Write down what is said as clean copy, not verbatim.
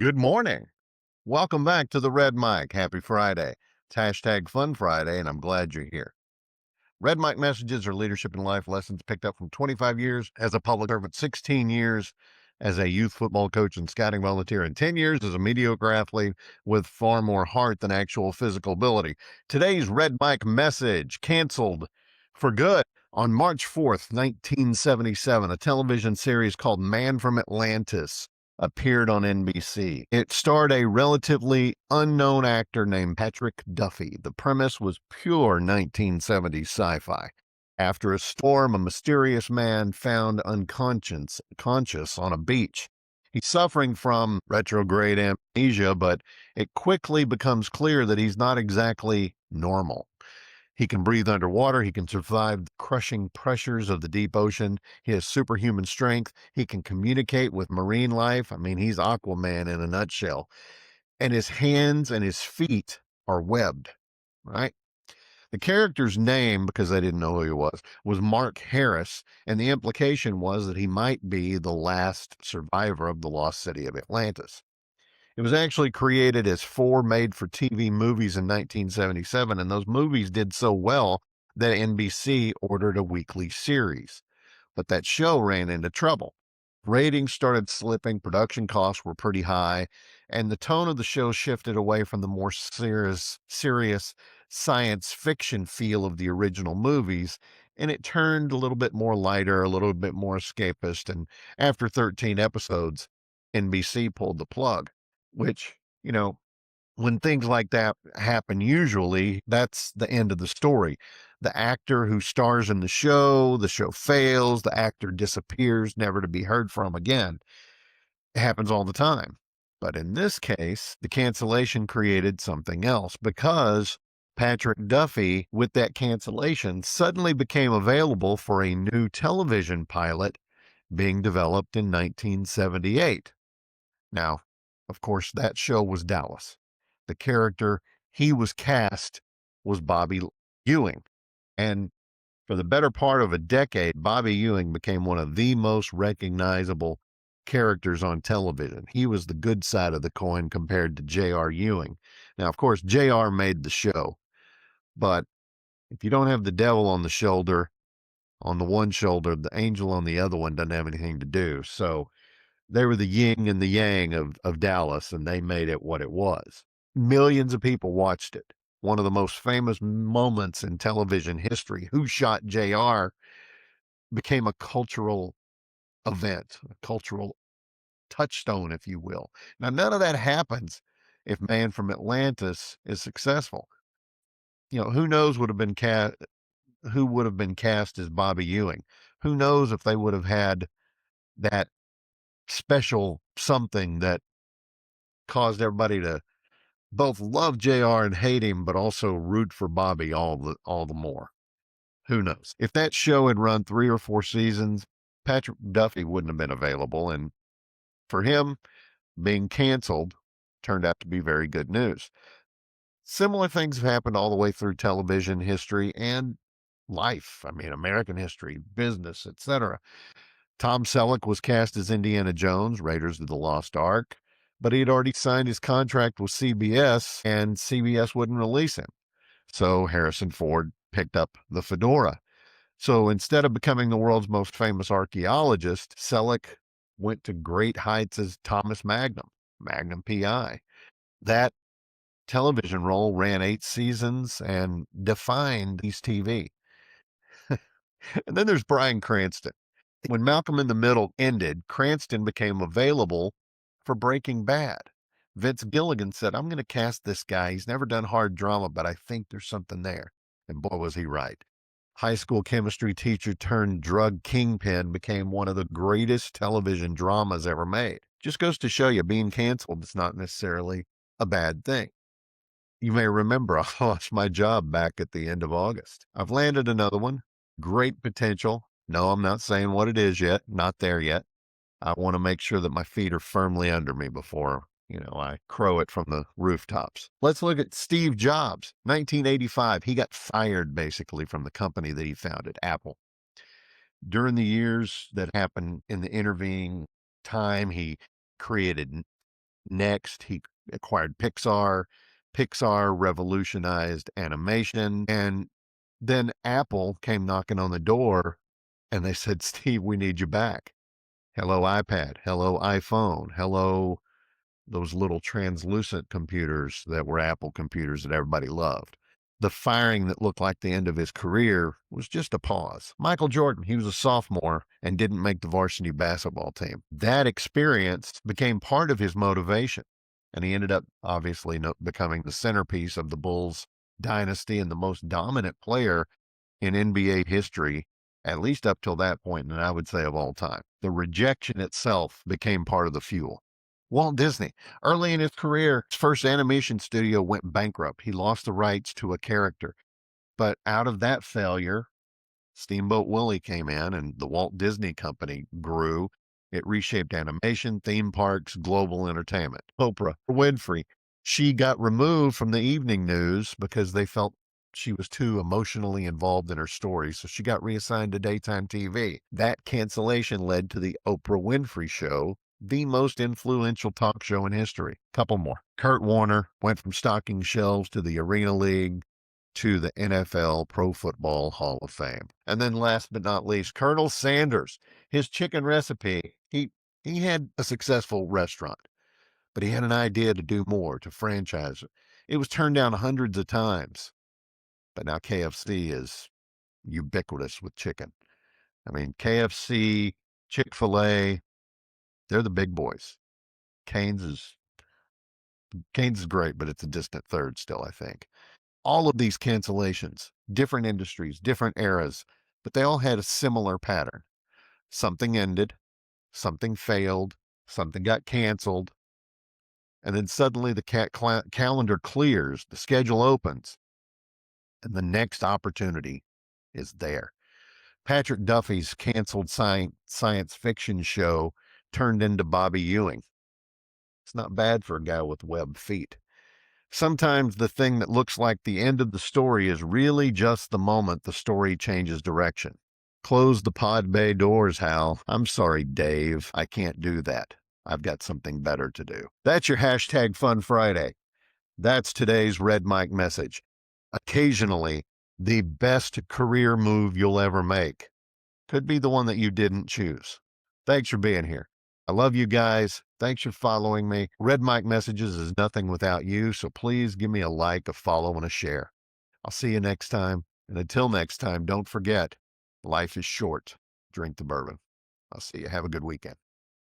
Good morning. Welcome back to the Red Mic. Happy Friday. It's hashtag Fun Friday, and I'm glad you're here. Red Mic messages are leadership and life lessons picked up from 25 years as a public servant, 16 years as a youth football coach and scouting volunteer, and 10 years as a mediocre athlete with far more heart than actual physical ability. Today's Red Mic message canceled for good. On March 4th, 1977, a television series called Man from Atlantis appeared on NBC. It starred a relatively unknown actor named Patrick Duffy. The premise was pure 1970s sci-fi. After a storm, a mysterious man found conscious on a beach. He's suffering from retrograde amnesia, but it quickly becomes clear that he's not exactly normal. He can breathe underwater. He can survive the crushing pressures of the deep ocean. He has superhuman strength. He can communicate with marine life. I mean, he's Aquaman in a nutshell. And his hands and his feet are webbed, right? The character's name, because I didn't know who he was Mark Harris. And the implication was that he might be the last survivor of the lost city of Atlantis. It was actually created as four made-for-TV movies in 1977, and those movies did so well that NBC ordered a weekly series. But that show ran into trouble. Ratings started slipping, production costs were pretty high, and the tone of the show shifted away from the more serious science fiction feel of the original movies, and it turned a little bit more lighter, a little bit more escapist, and after 13 episodes, NBC pulled the plug, which, when things like that happen, usually that's the end of the story. The actor who stars in the show fails, the actor disappears, never to be heard from again. It happens all the time. But in this case, the cancellation created something else because Patrick Duffy, with that cancellation, suddenly became available for a new television pilot being developed in 1978. Now, of course, that show was Dallas. The character he was cast was Bobby Ewing. And for the better part of a decade, Bobby Ewing became one of the most recognizable characters on television. He was the good side of the coin compared to J.R. Ewing. Now, of course, J.R. made the show, but if you don't have the devil on the shoulder, on the one shoulder, the angel on the other one doesn't have anything to do. So they were the yin and the yang of Dallas, and they made it what it was. Millions of people watched it. One of the most famous moments in television history, Who Shot JR, became a cultural event, a cultural touchstone, if you will. Now, none of that happens if Man from Atlantis is successful. Who knows who would have been cast as Bobby Ewing? Who knows if they would have had that special something that caused everybody to both love JR and hate him, but also root for Bobby all the more. Who knows? If that show had run 3 or 4 seasons, Patrick Duffy wouldn't have been available. And for him, being canceled turned out to be very good news. Similar things have happened all the way through television history and life. I mean, American history, business, etc. Tom Selleck was cast as Indiana Jones, Raiders of the Lost Ark, but he had already signed his contract with CBS, and CBS wouldn't release him. So Harrison Ford picked up the fedora. So instead of becoming the world's most famous archaeologist, Selleck went to great heights as Thomas Magnum PI. That television role ran 8 seasons and defined East TV. And then there's Bryan Cranston. When Malcolm in the Middle ended, Cranston became available for Breaking Bad. Vince Gilligan said, I'm going to cast this guy. He's never done hard drama, but I think there's something there. And boy, was he right. High school chemistry teacher turned drug kingpin became one of the greatest television dramas ever made. Just goes to show you being canceled is not necessarily a bad thing. You may remember I lost my job back at the end of August. I've landed another one. Great potential. No, I'm not saying what it is yet. Not there yet. I want to make sure that my feet are firmly under me before, I crow it from the rooftops. Let's look at Steve Jobs. 1985, he got fired basically from the company that he founded, Apple. During the years that happened in the intervening time, he created Next, he acquired Pixar. Pixar revolutionized animation. And then Apple came knocking on the door and they said, Steve, we need you back. Hello, iPad. Hello, iPhone. Hello, those little translucent computers that were Apple computers that everybody loved. The firing that looked like the end of his career was just a pause. Michael Jordan, he was a sophomore and didn't make the varsity basketball team. That experience became part of his motivation. And he ended up obviously becoming the centerpiece of the Bulls dynasty and the most dominant player in NBA history, at least up till that point, and I would say of all time. The rejection itself became part of the fuel. Walt Disney, early in his career, his first animation studio went bankrupt. He lost the rights to a character. But out of that failure, Steamboat Willie came in and the Walt Disney Company grew. It reshaped animation, theme parks, global entertainment. Oprah Winfrey, she got removed from the evening news because they felt she was too emotionally involved in her story. So she got reassigned to daytime TV. That cancellation led to the Oprah Winfrey Show, the most influential talk show in history. Couple more. Kurt Warner went from stocking shelves to the Arena League to the NFL Pro Football Hall of Fame. And then last but not least, Colonel Sanders, his chicken recipe. He had a successful restaurant, but he had an idea to do more, to franchise it. It was turned down hundreds of times, but now KFC is ubiquitous with chicken. I mean, KFC, Chick-fil-A, they're the big boys. Cane's is great, but it's a distant third still, I think. All of these cancellations, different industries, different eras, but they all had a similar pattern. Something ended, something failed, something got canceled, and then suddenly the calendar clears, the schedule opens, and the next opportunity is there. Patrick Duffy's canceled science fiction show turned into Bobby Ewing. It's not bad for a guy with webbed feet. Sometimes the thing that looks like the end of the story is really just the moment the story changes direction. Close the pod bay doors, Hal. I'm sorry, Dave. I can't do that. I've got something better to do. That's your hashtag Fun Friday. That's today's Red Mike message. Occasionally, the best career move you'll ever make could be the one that you didn't choose. Thanks for being here. I love you guys. Thanks for following me. Red Mike Messages is nothing without you, so please give me a like, a follow, and a share. I'll see you next time. And until next time, don't forget, life is short. Drink the bourbon. I'll see you. Have a good weekend.